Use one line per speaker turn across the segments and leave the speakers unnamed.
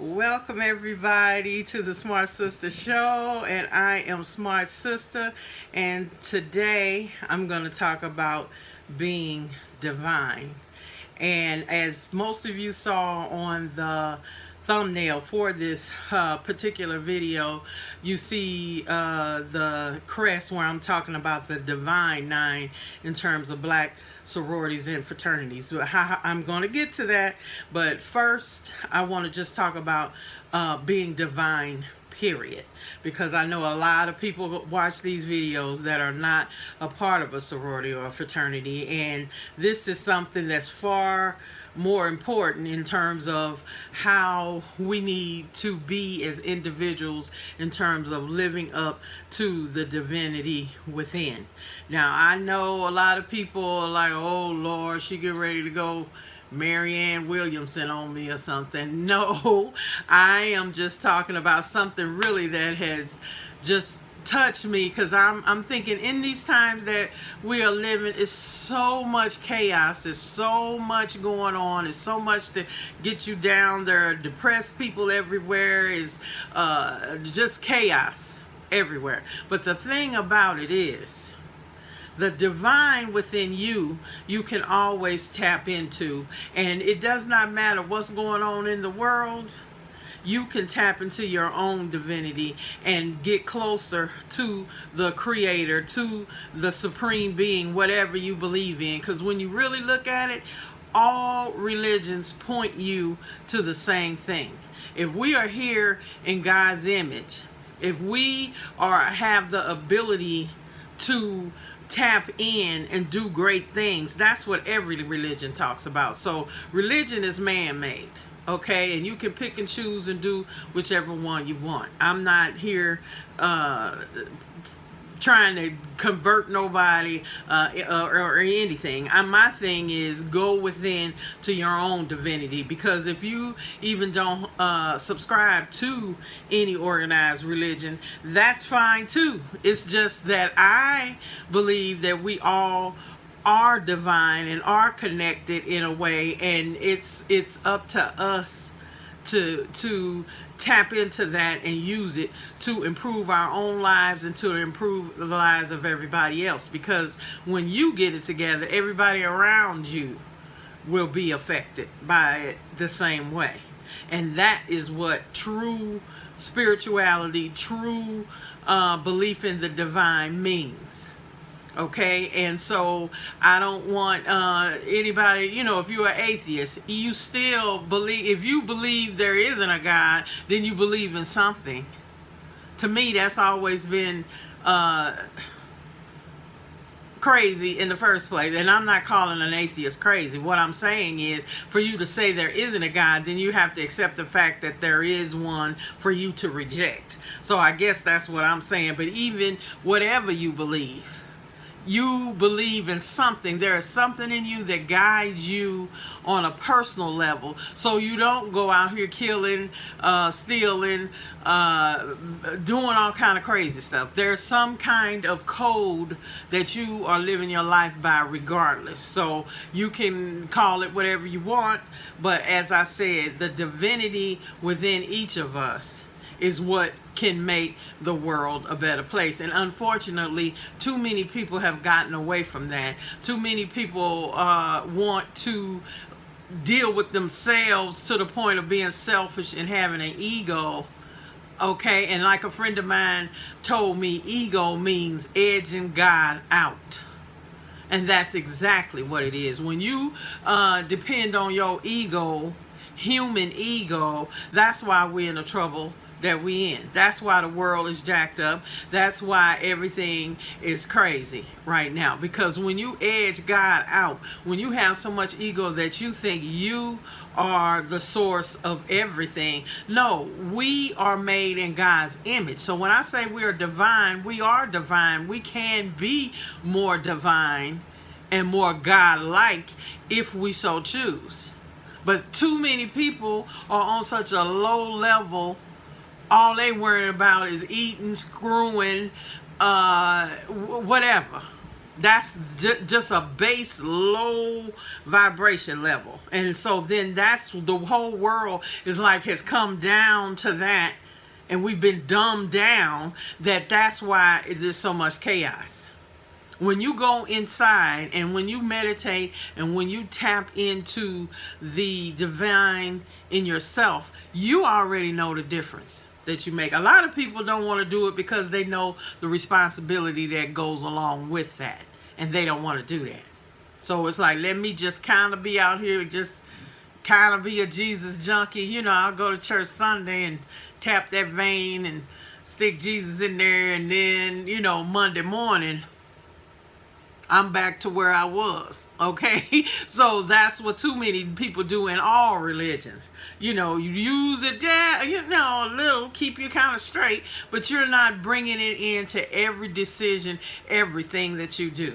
Welcome everybody to the Smartsistah show, and I am Smartsistah, and today I'm going to talk about being divine. And as most of you saw on the thumbnail for this particular video, you see the crest where I'm talking about the divine 9 in terms of black sororities and fraternities. I'm going to get to that, but first I want to just talk about being divine, period, because I know a lot of people watch these videos that are not a part of a sorority or a fraternity, and this is something that's far more important in terms of how we need to be as individuals in terms of living up to the divinity within. Now, I know a lot of people are like, oh Lord, she get ready to go Marianne Williamson on me or something. No, I am just talking about something really that has just touched me, because I'm thinking in these times that we are living, is so much chaos, there's so much going on, there's so much to get you down. There are depressed people everywhere, is just chaos everywhere. But the thing about it is, the divine within you, you can always tap into, and it does not matter what's going on in the world. You can tap into your own divinity and get closer to the creator, to the supreme being, whatever you believe in. Because when you really look at it, all religions point you to the same thing. If we are here in God's image, if we have the ability to tap in and do great things, that's what every religion talks about. So religion is man-made. Okay, and you can pick and choose and do whichever one you want. I'm not here trying to convert nobody or anything. My thing is go within to your own divinity, because if you even don't subscribe to any organized religion, that's fine too. It's just that I believe that we all are divine and are connected in a way, and it's up to us to tap into that and use it to improve our own lives and to improve the lives of everybody else. Because when you get it together, everybody around you will be affected by it the same way. And that is what true spirituality, true belief in the divine means. Okay, and so I don't want anybody, if you're an atheist, you still believe, if you believe there isn't a God, then you believe in something. To me, that's always been crazy in the first place. And I'm not calling an atheist crazy. What I'm saying is, for you to say there isn't a God, then you have to accept the fact that there is one for you to reject. So I guess that's what I'm saying. But even whatever you believe in something. There is something in you that guides you on a personal level, so you don't go out here killing, stealing, doing all kind of crazy stuff. There's some kind of code that you are living your life by regardless. So you can call it whatever you want, but as I said, the divinity within each of us is what can make the world a better place. And unfortunately, too many people have gotten away from that. Too many people want to deal with themselves to the point of being selfish and having an ego. Okay, and like a friend of mine told me, ego means edging God out. And that's exactly what it is. When you depend on your ego, human ego, that's why we're in the trouble that we in. That's why the world is jacked up. That's why everything is crazy right now. Because when you edge God out, when you have so much ego that you think you are the source of everything. No, we are made in God's image. So when I say we are divine, we are divine. We can be more divine and more God-like if we so choose. But too many people are on such a low level. All they worry about is eating, screwing, whatever. That's just a base low vibration level. And so then that's the whole world is like has come down to that, and we've been dumbed down that's why there's so much chaos. When you go inside and when you meditate and when you tap into the divine in yourself, you already know the difference that you make. A lot of people don't want to do it because they know the responsibility that goes along with that, and they don't want to do that. So it's like, let me just kind of be out here, just kind of be a Jesus junkie. You know, I'll go to church Sunday and tap that vein and stick Jesus in there, and then, you know, Monday morning I'm back to where I was, okay? So that's what too many people do in all religions. You know, you use it, you know, a little, keep you kind of straight, but you're not bringing it into every decision, everything that you do.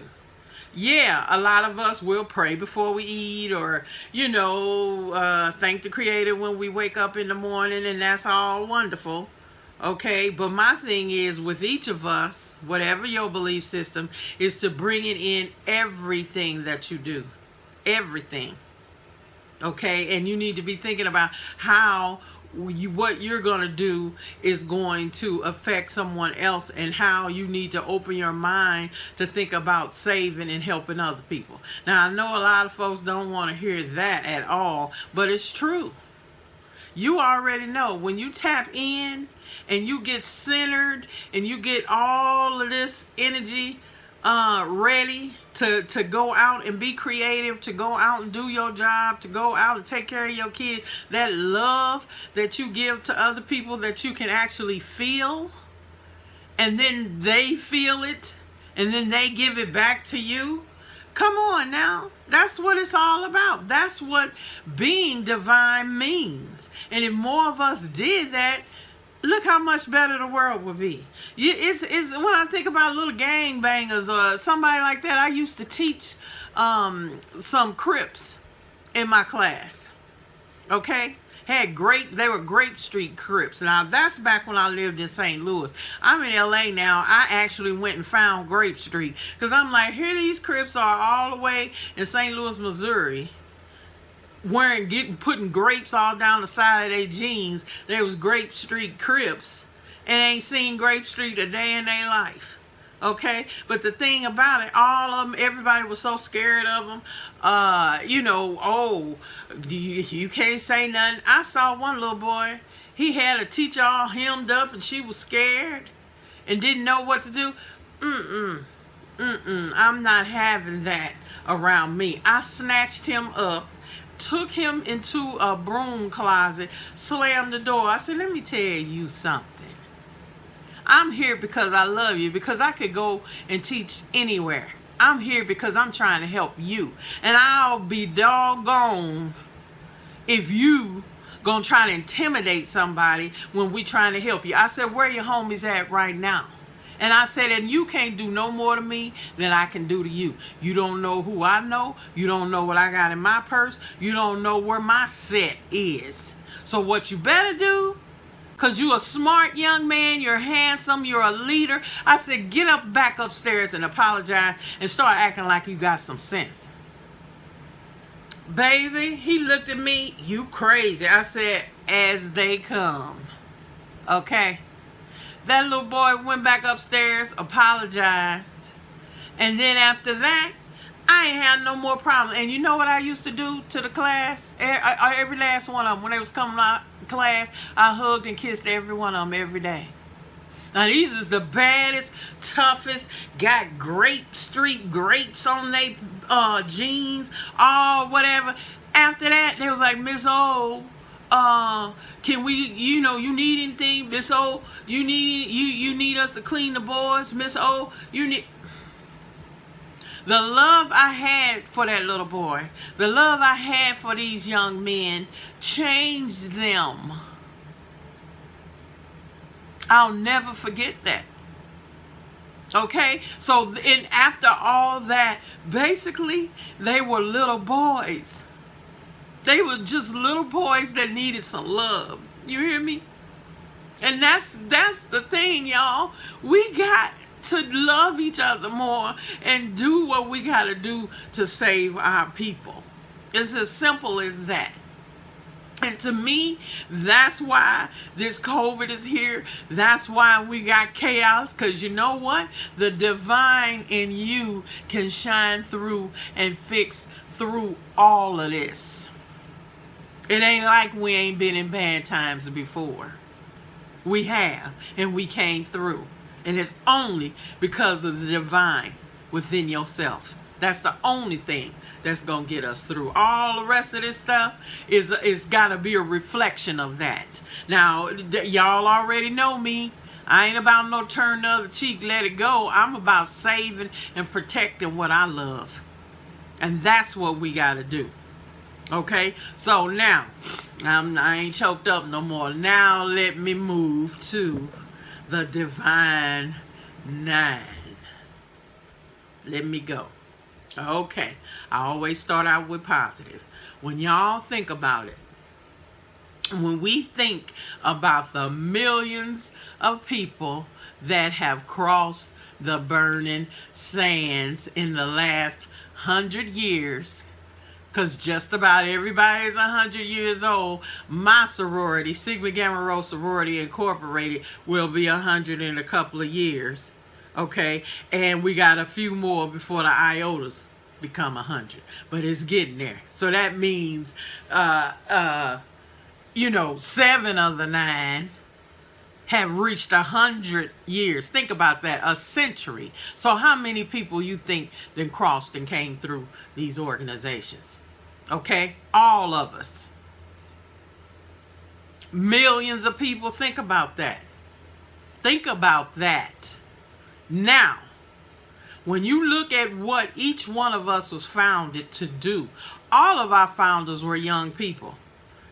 Yeah, a lot of us will pray before we eat, or, you know, thank the Creator when we wake up in the morning, and that's all wonderful. Okay, but my thing is with each of us, whatever your belief system, is to bring it in everything that you do. Everything. Okay, and you need to be thinking about how what you're going to do is going to affect someone else, and how you need to open your mind to think about saving and helping other people. Now, I know a lot of folks don't want to hear that at all, but it's true. You already know when you tap in and you get centered and you get all of this energy ready to go out and be creative, to go out and do your job, to go out and take care of your kids, that love that you give to other people that you can actually feel, and then they feel it, and then they give it back to you. Come on now. That's what it's all about. That's what being divine means. And if more of us did that, look how much better the world would be. It's when I think about little gangbangers or somebody like that. I used to teach some Crips in my class. Okay? They were Grape Street Crips. Now, that's back when I lived in St. Louis. I'm in LA now. I actually went and found Grape Street, because I'm like, here these Crips are all the way in St. Louis, Missouri, putting grapes all down the side of their jeans. There was Grape Street Crips, and ain't seen Grape Street a day in their life. Okay, but the thing about it, all of them, everybody was so scared of them. You know, oh, you can't say nothing. I saw one little boy, he had a teacher all hemmed up, and she was scared and didn't know what to do. I'm not having that around me. I snatched him up, took him into a broom closet, slammed the door. I said, let me tell you something. I'm here because I love you, because I could go and teach anywhere. I'm here because I'm trying to help you. And I'll be doggone if you gonna try to intimidate somebody when we trying to help you. I said, where your homies at right now? And I said, and you can't do no more to me than I can do to you. You don't know who I know. You don't know what I got in my purse. You don't know where my set is. So what you better do, because you're a smart young man, you're handsome, you're a leader. I said, get up, back upstairs and apologize and start acting like you got some sense. Baby, he looked at me, you crazy. I said, as they come. Okay. That little boy went back upstairs, apologized. And then after that, I ain't had no more problem. And you know what I used to do to the class? Every last one of them, when they was coming out of class, I hugged and kissed every one of them every day. Now, these is the baddest, toughest, got Grape Street grapes on their jeans, all whatever. After that, they was like, Miss O, can we, you know, you need anything? Miss O, you need us to clean the boards? Miss O, you need... The love I had for that little boy, the love I had for these young men changed them. I'll never forget that. Okay? So after all that, basically, they were little boys. They were just little boys that needed some love. You hear me? And that's the thing, y'all. We got to love each other more and do what we got to do to save our people. It's as simple as that. And to me, that's why this COVID is here. That's why we got chaos. Because you know what? The divine in you can shine through and fix through all of this. It ain't like we ain't been in bad times before. We have, and we came through. And it's only because of the divine within yourself. That's the only thing that's going to get us through. All the rest of this stuff is got to be a reflection of that. Now, y'all already know me. I ain't about no turn the other cheek, let it go. I'm about saving and protecting what I love. And that's what we got to do. Okay? So now, I ain't choked up no more. Now let me move to the Divine 9. Let me go. Okay, I always start out with positive. When y'all think about it, when we think about the millions of people that have crossed the burning sands in the last 100 years, because just about everybody is 100 years old, my sorority, Sigma Gamma Rho Sorority Incorporated, will be 100 in a couple of years. Okay, and we got a few more before the iotas become 100, but it's getting there. So that means, 7 of the 9 have reached 100 years. Think about that, a century. So how many people you think then crossed and came through these organizations? Okay, all of us. Millions of people. Think about that. Think about that. Now, when you look at what each one of us was founded to do, all of our founders were young people.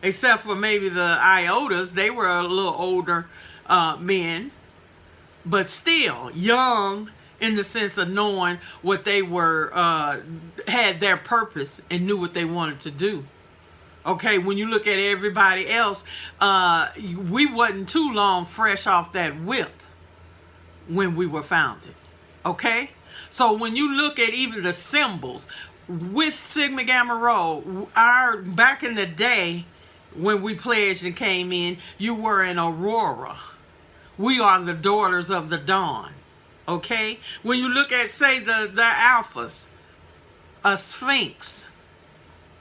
Except for maybe the iotas, they were a little older men, but still young in the sense of knowing what they were, had their purpose and knew what they wanted to do. Okay, when you look at everybody else, we wasn't too long fresh off that whip when we were founded. Okay, so when you look at even the symbols with Sigma Gamma Rho, back in the day when we pledged and came in, you were an aurora. We are the daughters of the dawn. Okay, when you look at, say, the alphas, a sphinx.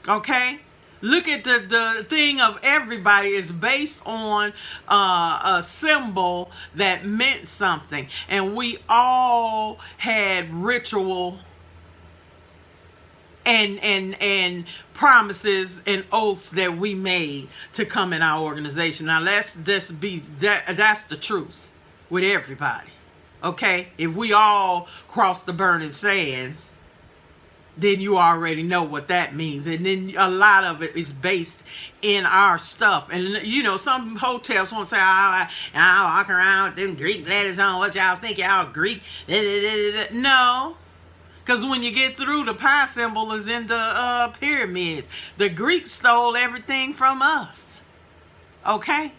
Okay, look at the thing of everybody is based on a symbol that meant something. And we all had ritual and promises and oaths that we made to come in our organization. Now that's the truth with everybody. Okay? If we all cross the burning sands, then you already know what that means. And then a lot of it is based in our stuff. And, some hotels want to say, I walk around with them Greek letters on. What y'all think? Y'all Greek? No. Because when you get through, the pi symbol is in the pyramids. The Greeks stole everything from us. Okay?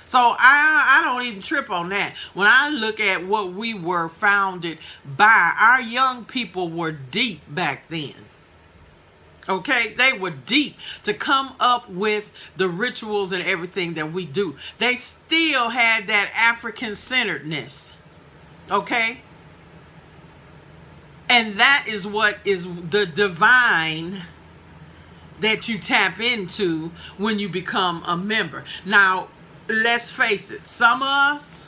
So I don't even trip on that. When I look at what we were founded by, our young people were deep back then. Okay? They were deep to come up with the rituals and everything that we do. They still had that African-centeredness. Okay? And that is what is the divine that you tap into when you become a member. Now, let's face it, some of us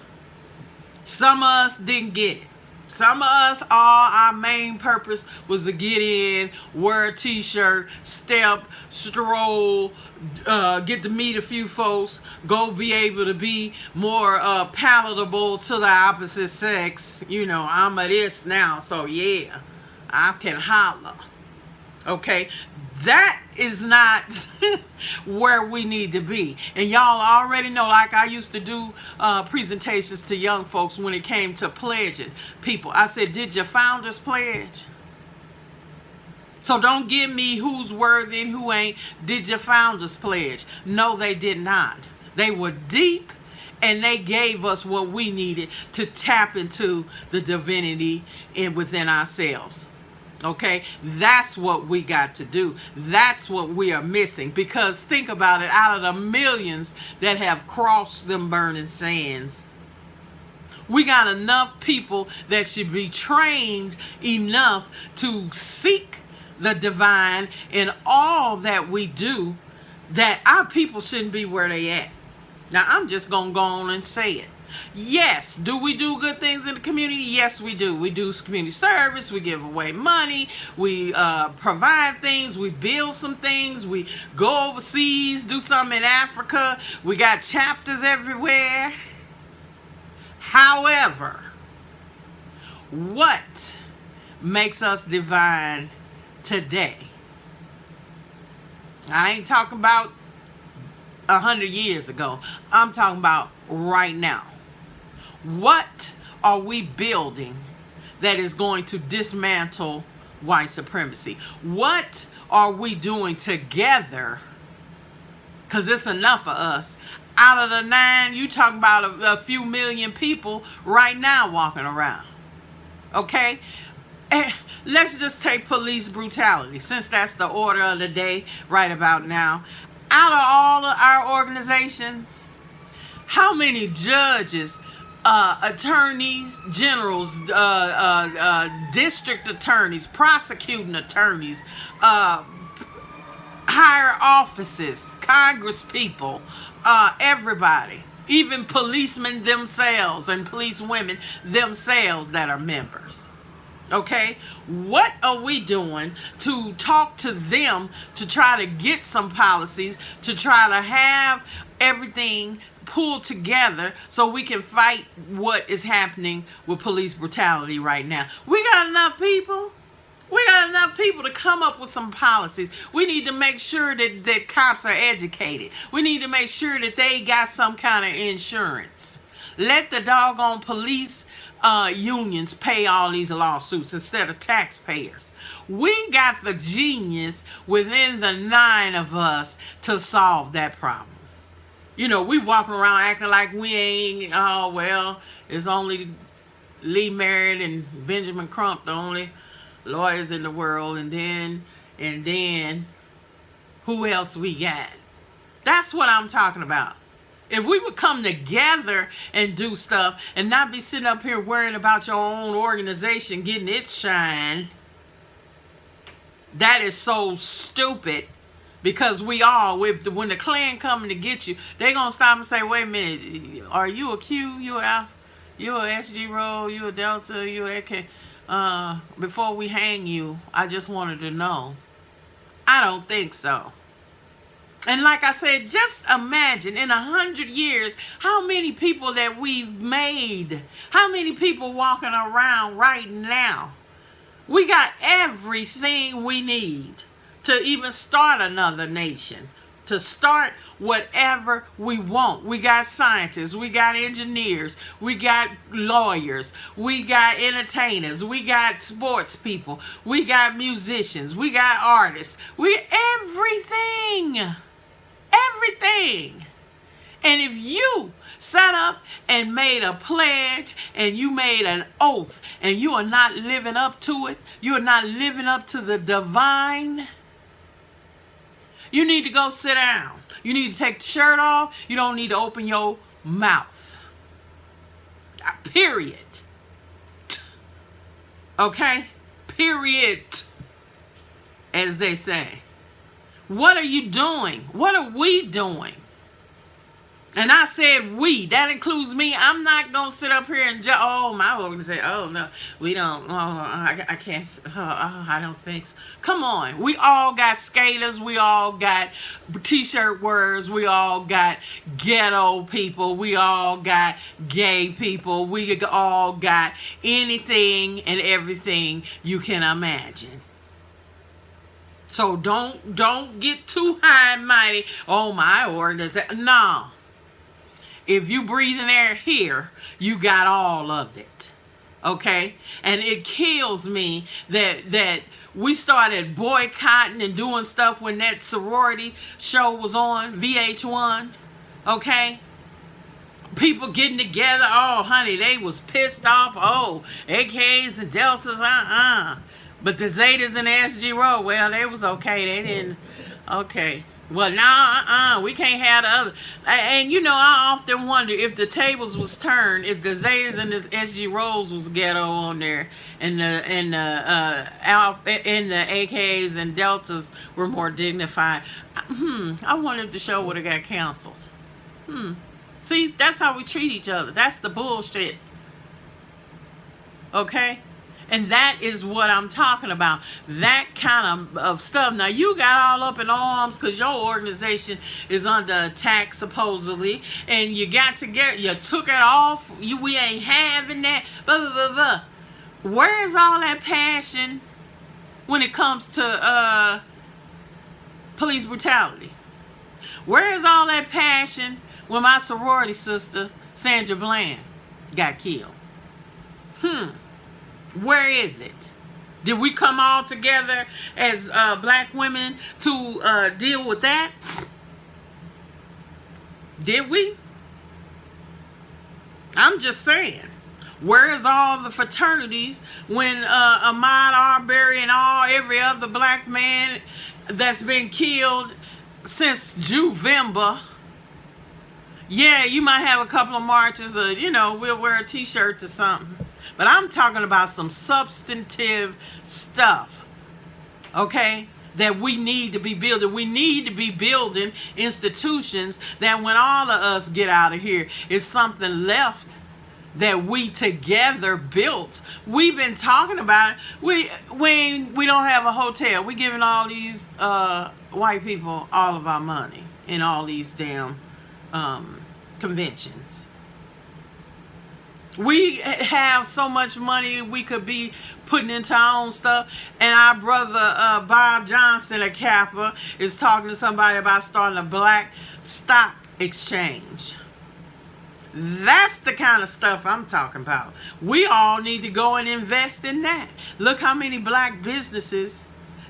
didn't get it. Some of us, our main purpose was to get in, wear a t-shirt, step, stroll, get to meet a few folks, go be able to be more palatable to the opposite sex. I'm a this now, so yeah, I can holler. Okay, that is not where we need to be. And y'all already know, like I used to do presentations to young folks when it came to pledging people. I said, did your founders pledge? So don't give me who's worthy and who ain't. Did your founders pledge? No, they did not. They were deep And they gave us what we needed to tap into the divinity within ourselves. Okay, that's what we got to do. That's what we are missing. Because think about it, out of the millions that have crossed them burning sands, we got enough people that should be trained enough to seek the divine in all that we do, that our people shouldn't be where they at. Now, I'm just going to go on and say it. Yes, do we do good things in the community? Yes, we do. We do community service. We give away money. We provide things. We build some things. We go overseas, do something in Africa. We got chapters everywhere. However, what makes us divine today? I ain't talking about 100 years ago. I'm talking about right now. What are we building that is going to dismantle white supremacy? What are we doing together? Because it's enough for us. Out of the 9, you talking about a few million people right now walking around. Okay? Let's just take police brutality, since that's the order of the day right about now. Out of all of our organizations, how many judges, attorneys, generals, district attorneys, prosecuting attorneys, higher offices, Congress people, everybody, even policemen themselves and police women themselves that are members? Okay, what are we doing to talk to them to try to get some policies, to try to have everything pulled together so we can fight what is happening with police brutality right now? We got enough people. We got enough people to come up with some policies. We need to make sure that cops are educated. We need to make sure that they got some kind of insurance. Let the doggone police unions pay all these lawsuits instead of taxpayers. We got the genius within the 9 of us to solve that problem. You know, we walking around acting like we ain't, oh, well, it's only Lee Merritt and Benjamin Crump, the only lawyers in the world, and then who else we got? That's what I'm talking about. If we would come together and do stuff and not be sitting up here worrying about your own organization getting its shine, that is so stupid. Because we all, when the Klan coming to get you, they gonna stop and say, wait a minute, are you a Q, you a Alpha, you a SG Row, you a Delta, you a AK? Before we hang you, I just wanted to know. I don't think so. And like I said, just imagine in 100 years how many people that we've made, how many people walking around right now. We got everything we need to even start another nation, to start whatever we want. We got scientists, we got engineers, we got lawyers, we got entertainers, we got sports people, we got musicians, we got artists, we everything. Everything. And if you sat up and made a pledge and you made an oath and you are not living up to it, you are not living up to the divine, you need to go sit down. You need to take the shirt off. You don't need to open your mouth. Period. Okay? Period. As they say. What are you doing? What are we doing? And I said we. That includes me. I'm not going to sit up here and my organization. Oh, no. We don't. Oh, I can't. I don't think so. Come on. We all got skaters. We all got t-shirt wearers. We all got ghetto people. We all got gay people. We all got anything and everything you can imagine. So don't get too high and mighty. Oh, my organization. No. If you breathing air here, you got all of it. Okay? And it kills me that we started boycotting and doing stuff when that sorority show was on VH1. Okay? people getting together. Oh, honey, they was pissed off. Oh, AKs and Deltas, But the Zetas and the SG Row, well, they was okay. They didn't, okay. Well, now, we can't have the other. And, you know, I often wonder if the tables was turned, if the Zetas and the SG Rows was ghetto on there, and the AKs and Deltas were more dignified. I wonder if the show would have got canceled. See, that's how we treat each other. That's the bullshit. Okay? And that is what I'm talking about. That kind of stuff. Now, you got all up in arms because your organization is under attack, supposedly. And you got to get, you took it off. We ain't having that. Blah, blah, blah, blah. Where is all that passion when it comes to police brutality? Where is all that passion when my sorority sister, Sandra Bland, got killed? Where is it? Did we come all together as black women to deal with that? Did we? I'm just saying. Where is all the fraternities when Ahmaud Arbery and every other black man that's been killed since Juvember? Yeah, you might have a couple of marches, or, you know, we'll wear a t-shirt or something. But I'm talking about some substantive stuff, okay, that we need to be building. We need to be building institutions that when all of us get out of here, is something left that we together built. We've been talking about it. We don't have a hotel. We're giving all these white people all of our money in all these damn conventions. We have so much money we could be putting into our own stuff. And our brother Bob Johnson at Kappa is talking to somebody about starting a black stock exchange. That's the kind of stuff I'm talking about. We all need to go and invest in that. Look how many black businesses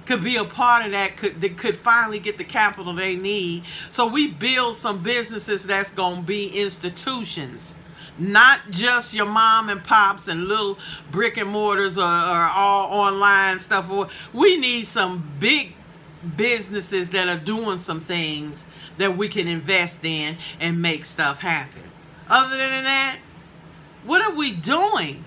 could be a part of that, could finally get the capital they need. So we build some businesses that's going to be institutions. Not just your mom and pops and little brick and mortars or all online stuff. We need some big businesses that are doing some things that we can invest in and make stuff happen. Other than that, what are we doing?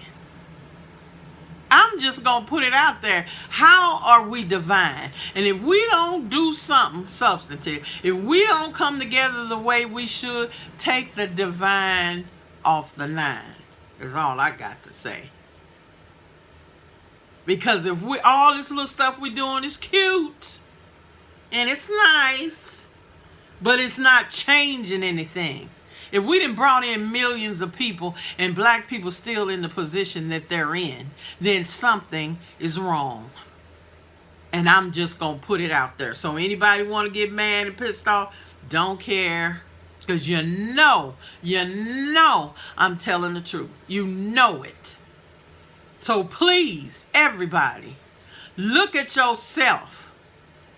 I'm just going to put it out there. How are we divine? And if we don't do something substantive, if we don't come together the way we should, take the divine off the line, is all I got to say. Because if all this little stuff we're doing is cute and it's nice, but it's not changing anything. If we done brought in millions of people and black people still in the position that they're in, then something is wrong. And I'm just going to put it out there. So anybody want to get mad and pissed off, don't care. Because you know I'm telling the truth. You know it. So please, everybody, look at yourself.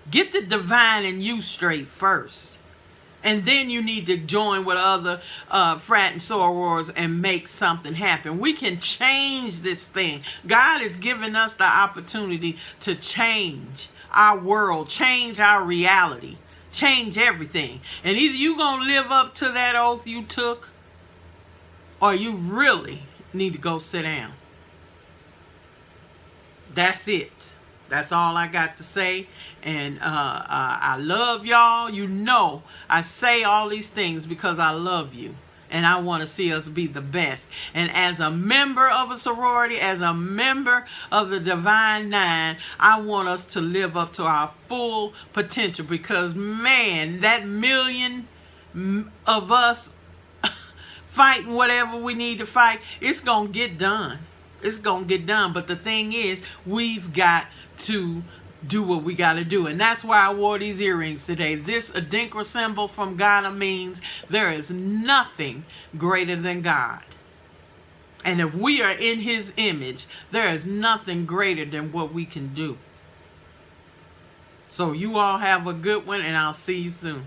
Get the divine in you straight first. And then you need to join with other frat and sorors and make something happen. We can change this thing. God has given us the opportunity to change our world, change our reality. Change everything. And either you gonna live up to that oath you took, or you really need to go sit down. That's it. That's all I got to say. And I love y'all. You know I say all these things because I love you. And I want to see us be the best. And as a member of a sorority, as a member of the Divine Nine, I want us to live up to our full potential. Because, man, that million of us fighting whatever we need to fight, it's going to get done. It's going to get done. But the thing is, we've got to do what we got to do. And that's why I wore these earrings today. This Adinkra symbol from Ghana means there is nothing greater than God. And if we are in his image, there is nothing greater than what we can do. So you all have a good one, and I'll see you soon.